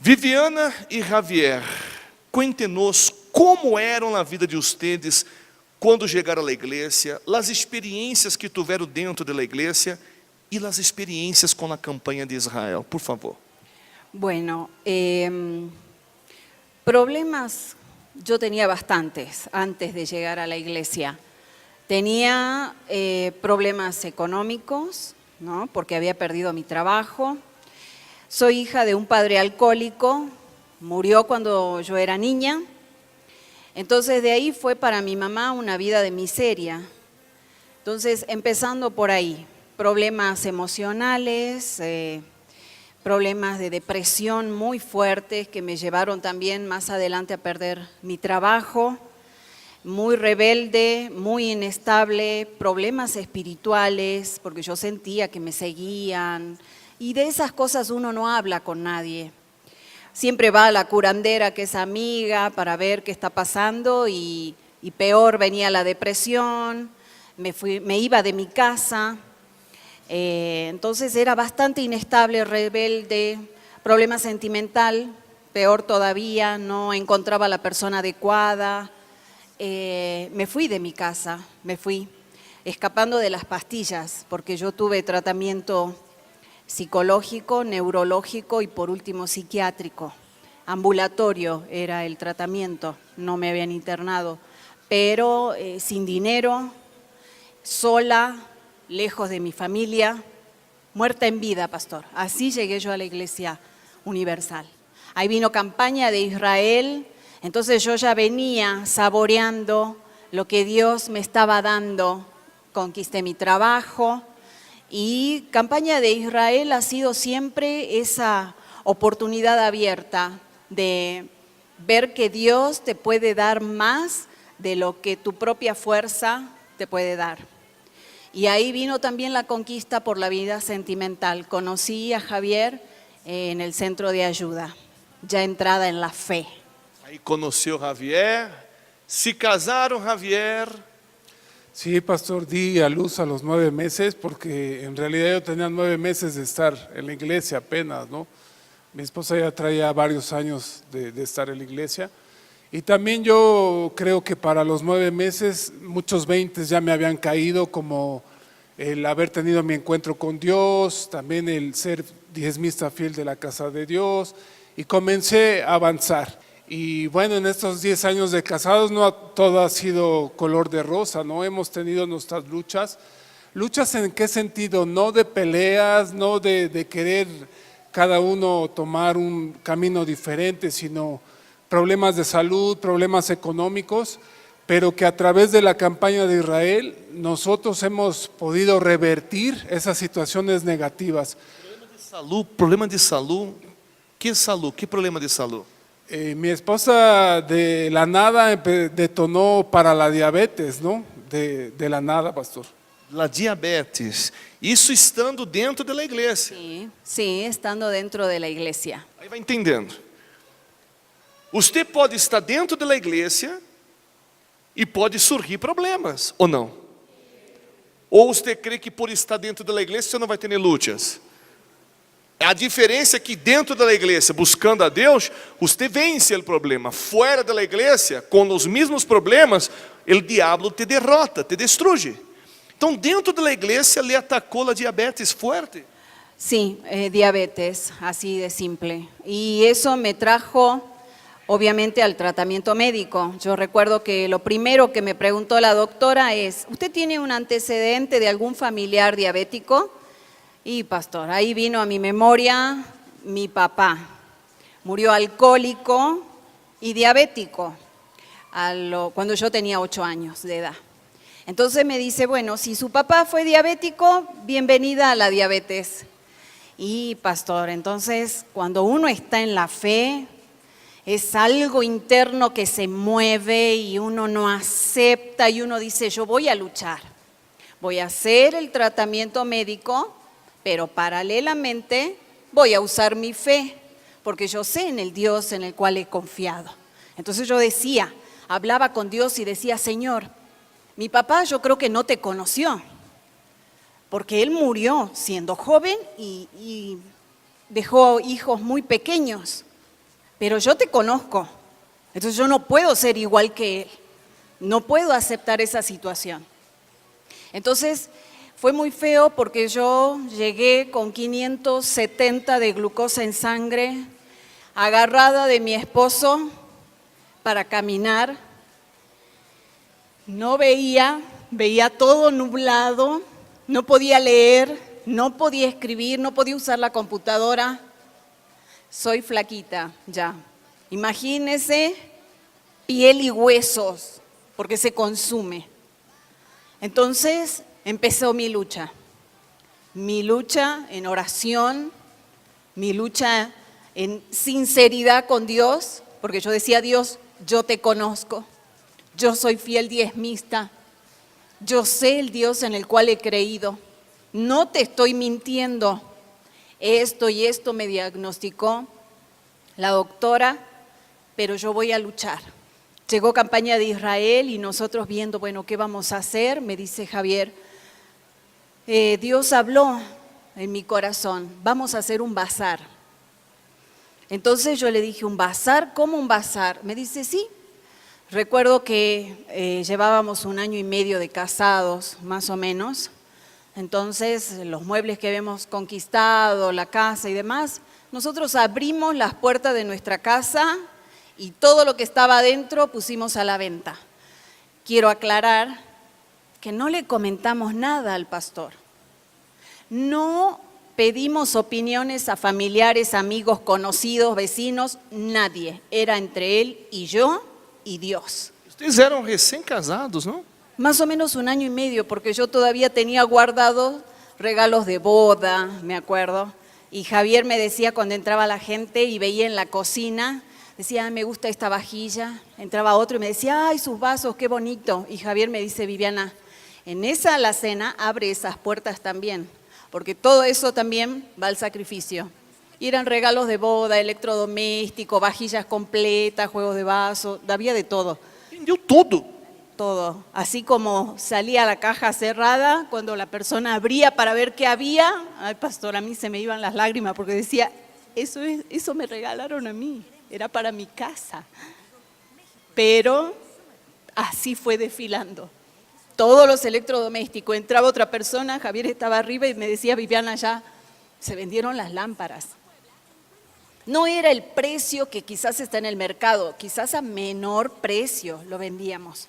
Viviana e Javier, cuente-nos como eram a vida de ustedes quando chegaram à igreja, as experiências que tiveram dentro da igreja e as experiências com a campanha de Israel, por favor. Bueno, problemas yo tenía bastantes antes de llegar a la iglesia. Tenía problemas económicos, ¿no? Porque había perdido mi trabajo. Soy hija de un padre alcohólico, murió cuando yo era niña. Entonces de ahí fue para mi mamá una vida de miseria. Entonces empezando por ahí, problemas emocionales, problemas de depresión muy fuertes que me llevaron también más adelante a perder mi trabajo, muy rebelde, muy inestable, problemas espirituales, porque yo sentía que me seguían, y de esas cosas uno no habla con nadie. Siempre va a la curandera que es amiga para ver qué está pasando y peor venía la depresión, me iba de mi casa. Entonces era bastante inestable, rebelde, problema sentimental, peor todavía, no encontraba la persona adecuada. Me fui de mi casa, me fui escapando de las pastillas, porque yo tuve tratamiento psicológico, neurológico y por último psiquiátrico. Ambulatorio era el tratamiento, no me habían internado, pero sin dinero, sola, lejos de mi familia, muerta en vida, pastor. Así llegué yo a la Iglesia Universal. Ahí vino campaña de Israel, entonces yo ya venía saboreando lo que Dios me estaba dando. Conquisté mi trabajo y campaña de Israel ha sido siempre esa oportunidad abierta de ver que Dios te puede dar más de lo que tu propia fuerza te puede dar. Y ahí vino también la conquista por la vida sentimental. Conocí a Javier en el centro de ayuda, ya entrada en la fe. Aí conheceu Javier, se casaram Javier. Sí, pastor, di a luz a los 9 meses porque en realidad yo tenía 9 meses de estar en la iglesia apenas, ¿no? Mi esposa ya traía varios años de estar en la iglesia y también yo creo que para los 9 meses muchos 20 ya me habían caído, como el haber tenido mi encuentro con Dios, también el ser diezmista fiel de la casa de Dios, y comencé a avanzar. Y bueno, en estos 10 años de casados no todo ha sido color de rosa, ¿no? Hemos tenido nuestras luchas. ¿Luchas en qué sentido? No de peleas, no de querer cada uno tomar un camino diferente, sino problemas de salud, problemas económicos, pero que a través de la campaña de Israel nosotros hemos podido revertir esas situaciones negativas. Problema de salud, que problema de salud? Mi esposa de la nada detonó para la diabetes, ¿no? De la nada, pastor. La diabetes, isso estando dentro da igreja. Sí, estando dentro de la iglesia. Aí vai entendendo. Você pode estar dentro da igreja e pode surgir problemas, ou não? Ou você crê que por estar dentro da igreja você não vai ter lutas? A diferença é que dentro da igreja, buscando a Deus, você vence o problema. Fora da igreja, com os mesmos problemas, o diabo te derrota, te destrui. Então, dentro da igreja, le atacou a diabetes fuerte. Sí, diabetes, así de simple. Y eso me trajo, obviamente, al tratamiento médico. Yo recuerdo que lo primero que me preguntó la doctora es, ¿usted tiene un antecedente de algún familiar diabético? Y pastor, ahí vino a mi memoria mi papá. Murió alcohólico y diabético cuando yo tenía 8 años de edad. Entonces me dice, bueno, si su papá fue diabético, bienvenida a la diabetes. Y pastor, entonces cuando uno está en la fe, es algo interno que se mueve y uno no acepta y uno dice, yo voy a luchar, voy a hacer el tratamiento médico, pero paralelamente voy a usar mi fe, porque yo sé en el Dios en el cual he confiado. Entonces yo decía, hablaba con Dios y decía, Señor, mi papá yo creo que no te conoció, porque él murió siendo joven y dejó hijos muy pequeños. pero yo te conozco, entonces yo no puedo ser igual que él, no puedo aceptar esa situación. Entonces fue muy feo porque yo llegué con 570 de glucosa en sangre, agarrada de mi esposo para caminar. No veía todo nublado, no podía leer, no podía escribir, no podía usar la computadora. Soy flaquita ya. Imagínese piel y huesos, porque se consume. Entonces empezó mi lucha en oración, mi lucha en sinceridad con Dios, porque yo decía, Dios, yo te conozco, yo soy fiel diezmista, yo sé el Dios en el cual he creído, no te estoy mintiendo. Esto y esto me diagnosticó la doctora, pero yo voy a luchar. Llegó campaña de Israel y nosotros viendo, bueno, ¿qué vamos a hacer? Me dice Javier, Dios habló en mi corazón, vamos a hacer un bazar. Entonces yo le dije, ¿un bazar? ¿Cómo un bazar? Me dice, sí. Recuerdo que llevábamos 1 año y medio de casados, más o menos. Entonces, los muebles que habíamos conquistado, la casa y demás, nosotros abrimos las puertas de nuestra casa y todo lo que estaba adentro pusimos a la venta. Quiero aclarar que no le comentamos nada al pastor. No pedimos opiniones a familiares, amigos, conocidos, vecinos, nadie. Era entre él y yo y Dios. Ustedes eram recém-casados, não? Más o menos 1 año y medio, porque yo todavía tenía guardados regalos de boda, me acuerdo. Y Javier me decía cuando entraba la gente y veía en la cocina, decía, me gusta esta vajilla. Entraba otro y me decía, ay, sus vasos, qué bonito. Y Javier me dice, Viviana, en esa alacena abre esas puertas también, porque todo eso también va al sacrificio. Y eran regalos de boda, electrodoméstico, vajillas completas, juegos de vaso, había de todo. Vendeu tudo. Todo, así como salía la caja cerrada, cuando la persona abría para ver qué había, ay pastor, a mí se me iban las lágrimas porque decía, eso me regalaron a mí, era para mi casa. Pero así fue desfilando. Todos los electrodomésticos, entraba otra persona, Javier estaba arriba y me decía, Viviana, ya se vendieron las lámparas. No era el precio que quizás está en el mercado, quizás a menor precio lo vendíamos.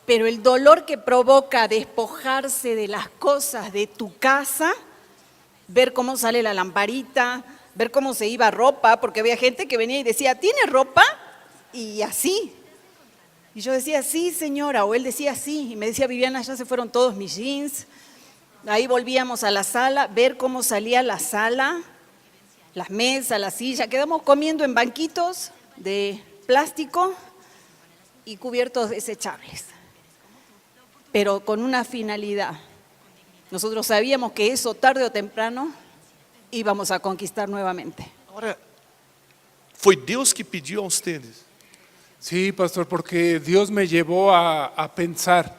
Pero el dolor que provoca despojarse de las cosas de tu casa, ver cómo sale la lamparita, ver cómo se iba ropa, porque había gente que venía y decía, ¿tiene ropa? Y así. Y yo decía, sí, señora, o él decía, sí. Y me decía, Viviana, ya se fueron todos mis jeans. Ahí volvíamos a la sala, ver cómo salía la sala, las mesas, la silla. Quedamos comiendo en banquitos de plástico y cubiertos desechables. Pero con una finalidad. Nosotros sabíamos que eso tarde o temprano íbamos a conquistar nuevamente. Agora, foi Deus que pediu a ustedes. Sí, pastor, porque Dios me llevó a pensar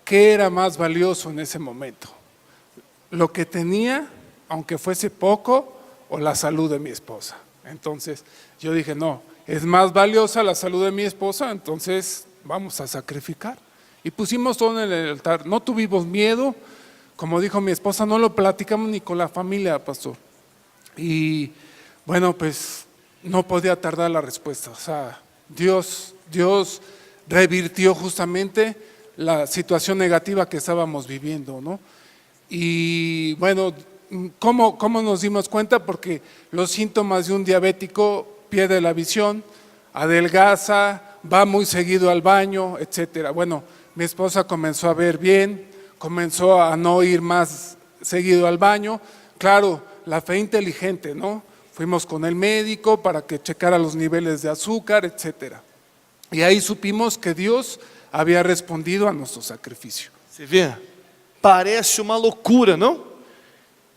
qué era más valioso en ese momento. Lo que tenía, aunque fuese poco, o la salud de mi esposa. Entonces yo dije, no, es más valiosa la salud de mi esposa, entonces vamos a sacrificar. Y pusimos todo en el altar, no tuvimos miedo, como dijo mi esposa, no lo platicamos ni con la familia, pastor. Y bueno, pues no podía tardar la respuesta, o sea, Dios revirtió justamente la situación negativa que estábamos viviendo, ¿no? Y bueno, ¿cómo nos dimos cuenta? Porque los síntomas de un diabético: pierde la visión, adelgaza, va muy seguido al baño, etcétera. Bueno, mi esposa comenzó a ver bien, comenzó a no ir más seguido al baño. Claro, la fe inteligente, ¿no? Fuimos con el médico para que checara los niveles de azúcar, etcétera. Y ahí supimos que Dios había respondido a nuestro sacrificio. Você vê? Parece uma loucura, não?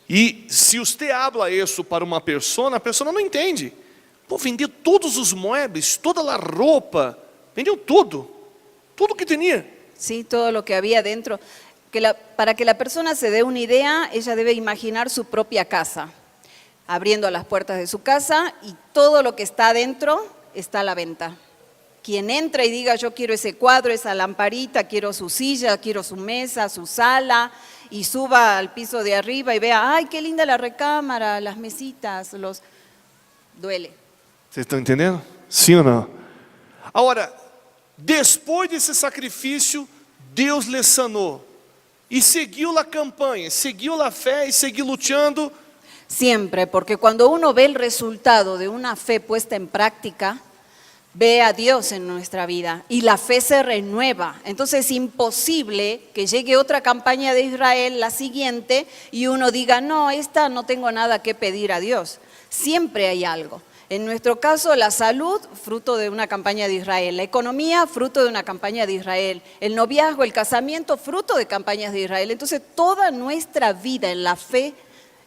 E se você habla isso para uma pessoa, a pessoa não entende. Pô, vendeu todos os muebles, toda a roupa, vendeu tudo que tinha. Sí, todo lo que había dentro. Para que la persona se dé una idea, ella debe imaginar su propia casa, abriendo las puertas de su casa y todo lo que está adentro está a la venta. Quien entra y diga yo quiero ese cuadro, esa lamparita, quiero su silla, quiero su mesa, su sala, y suba al piso de arriba y vea, ay, qué linda la recámara, las mesitas, duele. Vocês estão entendendo? Sim ou não? Agora, depois desse sacrifício, Deus lhe sanou. E seguiu a campanha, seguiu a fé e seguiu lutando. Siempre, porque cuando uno ve el resultado de una fe puesta en práctica, ve a Dios en nuestra vida y la fe se renueva. Entonces es imposible que llegue otra campaña de Israel, la siguiente, y uno diga, no, esta no tengo nada que pedir a Dios. Siempre hay algo. En nuestro caso, la salud, fruto de una campaña de Israel. La economía, fruto de una campaña de Israel. El noviazgo, el casamiento, fruto de campañas de Israel. Entonces toda nuestra vida en la fe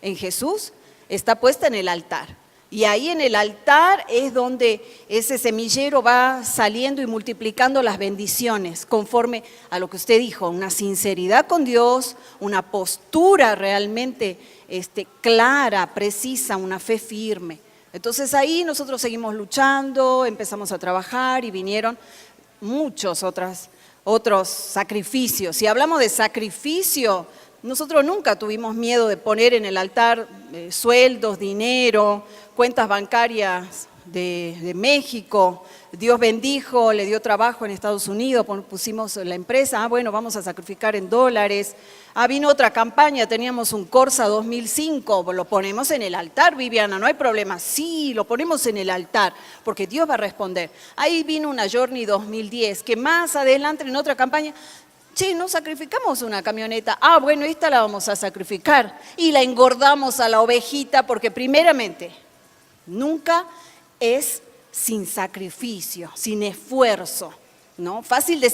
en Jesús está puesta en el altar. Y ahí en el altar es donde ese semillero va saliendo y multiplicando las bendiciones, conforme a lo que usted dijo, una sinceridad con Dios, una postura realmente clara, precisa, una fe firme. Entonces ahí nosotros seguimos luchando, empezamos a trabajar y vinieron muchos otros sacrificios. Si hablamos de sacrificio, nosotros nunca tuvimos miedo de poner en el altar sueldos, dinero, cuentas bancarias de México. Dios bendijo, le dio trabajo en Estados Unidos, pusimos la empresa, bueno, vamos a sacrificar en dólares. Vino otra campaña, teníamos un Corsa 2005, lo ponemos en el altar, Viviana, no hay problema. Sí, lo ponemos en el altar, porque Dios va a responder. Ahí vino una Journey 2010, que más adelante en otra campaña, che, no sacrificamos una camioneta. Bueno, esta la vamos a sacrificar. Y la engordamos a la ovejita porque primeramente, nunca es sin sacrificio, sin esfuerzo, ¿no? Fácil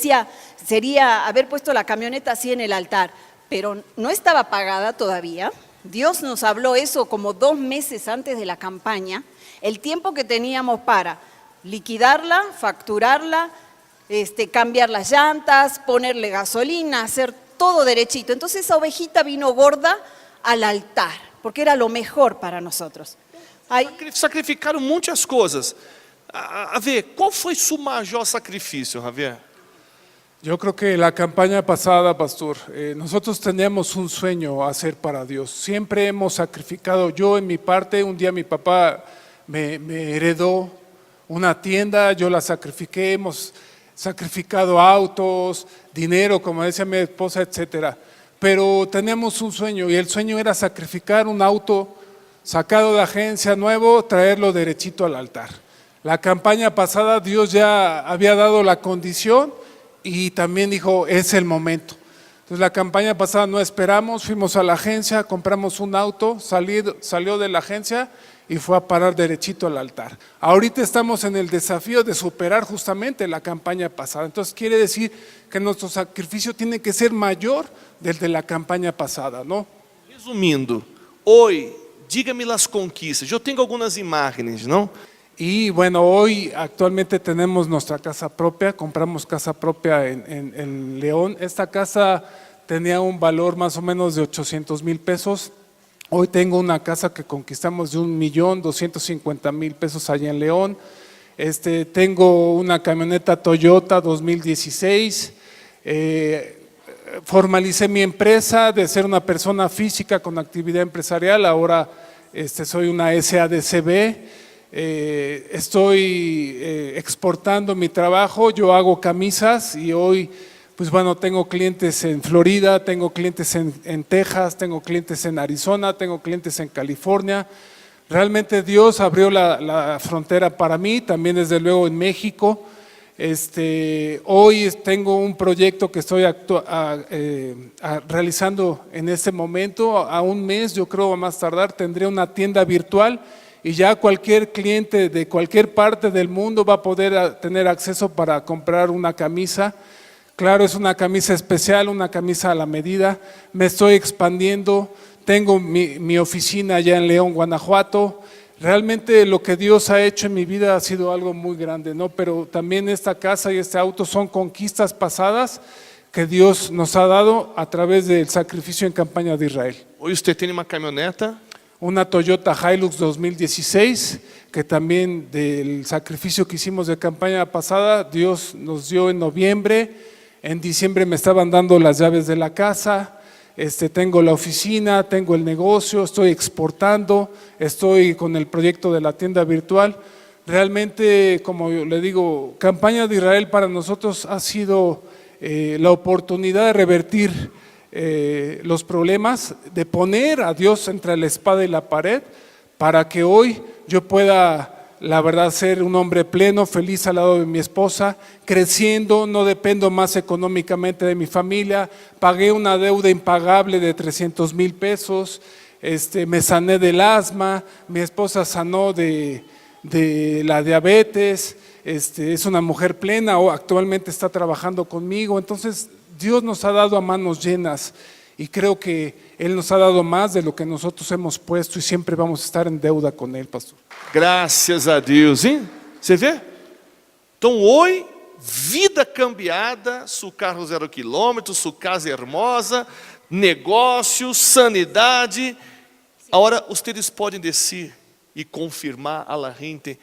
sería haber puesto la camioneta así en el altar, pero no estaba pagada todavía. Dios nos habló eso como 2 meses antes de la campaña, el tiempo que teníamos para liquidarla, facturarla, cambiar las llantas, ponerle gasolina, hacer todo derechito. Entonces esa ovejita vino gorda al altar, porque era lo mejor para nosotros. Sacrificaram muitas coisas. A ver, qual foi seu maior sacrifício, Javier? Yo creo que la campaña pasada, pastor, nosotros teníamos un sueño a hacer para Dios. Siempre hemos sacrificado. Yo en mi parte, un día mi papá me heredó una tienda, yo la sacrifiqué, hemos sacrificado autos, dinero, como decía mi esposa, etcétera. Pero teníamos un sueño y el sueño era sacrificar un auto sacado de agencia nuevo, traerlo derechito al altar. La campaña pasada Dios ya había dado la condición y también dijo, es el momento. Entonces la campaña pasada no esperamos, fuimos a la agencia, compramos un auto, salió de la agencia y fue a parar derechito al altar. Ahorita estamos en el desafío de superar justamente la campaña pasada. Entonces quiere decir que nuestro sacrificio tiene que ser mayor del de la campaña pasada, ¿no? Resumindo, hoy, dígame las conquistas. Yo tengo algunas imágenes, ¿no? Y bueno, hoy actualmente tenemos nuestra casa propia, compramos casa propia en León. Esta casa tenía un valor más o menos de 800,000 pesos. Hoy tengo una casa que conquistamos de 1,250,000 pesos allá en León. Tengo una camioneta Toyota 2016. Formalicé mi empresa de ser una persona física con actividad empresarial. Ahora soy una SADCB. Estoy exportando mi trabajo, yo hago camisas y hoy pues bueno, tengo clientes en Florida, tengo clientes en Texas, tengo clientes en Arizona, tengo clientes en California. Realmente Dios abrió la frontera para mí, también desde luego en México. Hoy tengo un proyecto que estoy realizando en este momento, a un mes yo creo a más tardar tendré una tienda virtual. Y ya cualquier cliente de cualquier parte del mundo va a poder tener acceso para comprar una camisa. Claro, es una camisa especial, una camisa a la medida. Me estoy expandiendo, tengo mi oficina allá en León, Guanajuato. Realmente lo que Dios ha hecho en mi vida ha sido algo muy grande, ¿no? Pero también esta casa y este auto son conquistas pasadas que Dios nos ha dado a través del sacrificio en campaña de Israel. Hoy usted tiene una camioneta. una Toyota Hilux 2016, que también del sacrificio que hicimos de campaña pasada, Dios nos dio en noviembre. En diciembre me estaban dando las llaves de la casa. Tengo la oficina, tengo el negocio, estoy exportando, estoy con el proyecto de la tienda virtual. Realmente, como yo le digo, Campaña de Israel para nosotros ha sido la oportunidad de revertir los problemas, de poner a Dios entre la espada y la pared, para que hoy yo pueda, la verdad, ser un hombre pleno, feliz al lado de mi esposa, creciendo, no dependo más económicamente de mi familia. Pagué una deuda impagable de 300,000 pesos, me sané del asma, mi esposa sanó de la diabetes, es una mujer plena, o actualmente está trabajando conmigo. Entonces Dios nos ha dado a manos llenas y creo que Él nos ha dado más de lo que nosotros hemos puesto y siempre vamos a estar en deuda con Él, pastor. Graças a Deus, hein? Você vê? Então, hoje, vida cambiada, seu carro 0 quilômetro, sua casa hermosa, negócio, sanidade. Agora, vocês podem dizer e confirmar a la gente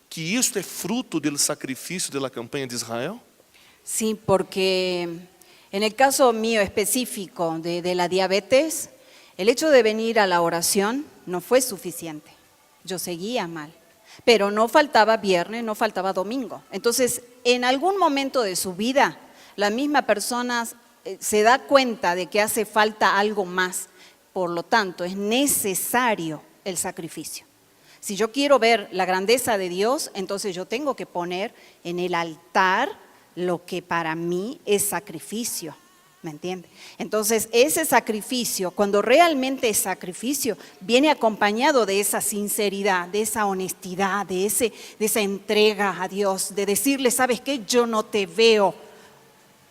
que isto é fruto do sacrifício da campanha de Israel? Sí, porque en el caso mío específico de la diabetes, el hecho de venir a la oración no fue suficiente. Yo seguía mal, pero no faltaba viernes, no faltaba domingo. Entonces, en algún momento de su vida, la misma persona se da cuenta de que hace falta algo más. Por lo tanto, es necesario el sacrificio. Si yo quiero ver la grandeza de Dios, entonces yo tengo que poner en el altar lo que para mí es sacrificio, ¿me entiende? Entonces ese sacrificio, cuando realmente es sacrificio, viene acompañado de esa sinceridad, de esa honestidad, de esa entrega a Dios, de decirle, ¿sabes qué? Yo no te veo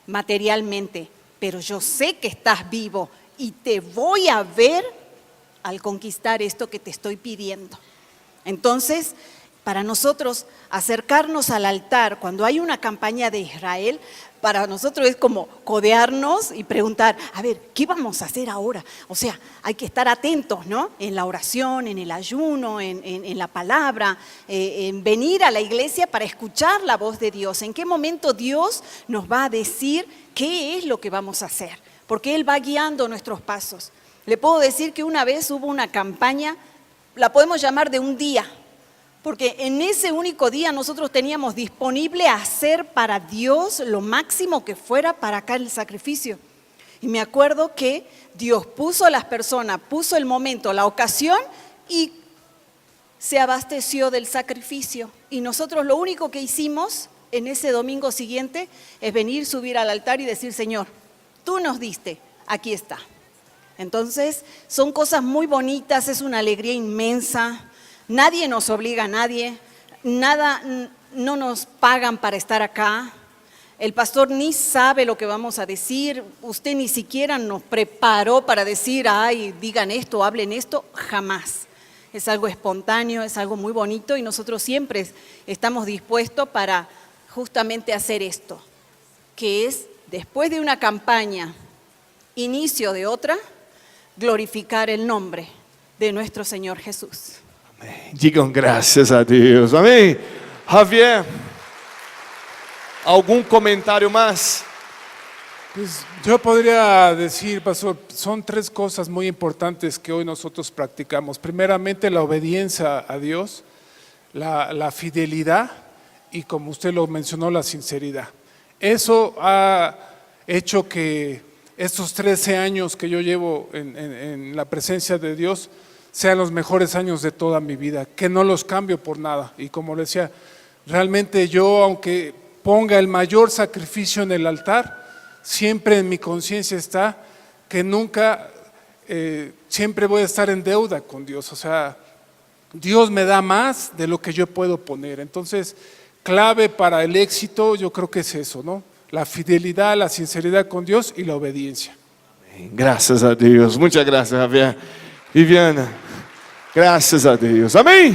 materialmente, pero yo sé que estás vivo y te voy a ver al conquistar esto que te estoy pidiendo. Entonces, para nosotros acercarnos al altar cuando hay una campaña de Israel, para nosotros es como codearnos y preguntar, a ver, ¿qué vamos a hacer ahora? O sea, hay que estar atentos, ¿no? En la oración, en el ayuno, en la palabra, en venir a la iglesia para escuchar la voz de Dios. ¿En qué momento Dios nos va a decir qué es lo que vamos a hacer? Porque Él va guiando nuestros pasos. Le puedo decir que una vez hubo una campaña, la podemos llamar de un día, porque en ese único día nosotros teníamos disponible hacer para Dios lo máximo que fuera para acá el sacrificio. Y me acuerdo que Dios puso a las personas, puso el momento, la ocasión y se abasteció del sacrificio. Y nosotros lo único que hicimos en ese domingo siguiente es venir, subir al altar y decir, Señor, tú nos diste, aquí está. Entonces son cosas muy bonitas, es una alegría inmensa. Nadie nos obliga a nadie, nada, no nos pagan para estar acá. El pastor ni sabe lo que vamos a decir, usted ni siquiera nos preparó para decir, ay, digan esto, hablen esto, jamás. Es algo espontáneo, es algo muy bonito y nosotros siempre estamos dispuestos para justamente hacer esto, que es después de una campaña, inicio de otra, glorificar el nombre de nuestro Señor Jesús. Digam graças a Deus, amém? Javier, ¿algún comentario más? Pues yo podría decir, pastor, son 3 cosas muy importantes que hoy nosotros practicamos. Primeramente, la obediencia a Dios, la fidelidad y, como usted lo mencionó, la sinceridad. Eso ha hecho que estos 13 años que yo llevo en la presencia de Dios sean los mejores años de toda mi vida, que no los cambio por nada. Y como le decía, realmente yo, aunque ponga el mayor sacrificio en el altar, siempre en mi conciencia está que nunca, siempre voy a estar en deuda con Dios. O sea, Dios me da más de lo que yo puedo poner. Entonces, clave para el éxito yo creo que es eso, ¿no? La fidelidad, la sinceridad con Dios y la obediencia. Graças a Deus, muitas graças, Javier. Viviana, graças a Deus, amém?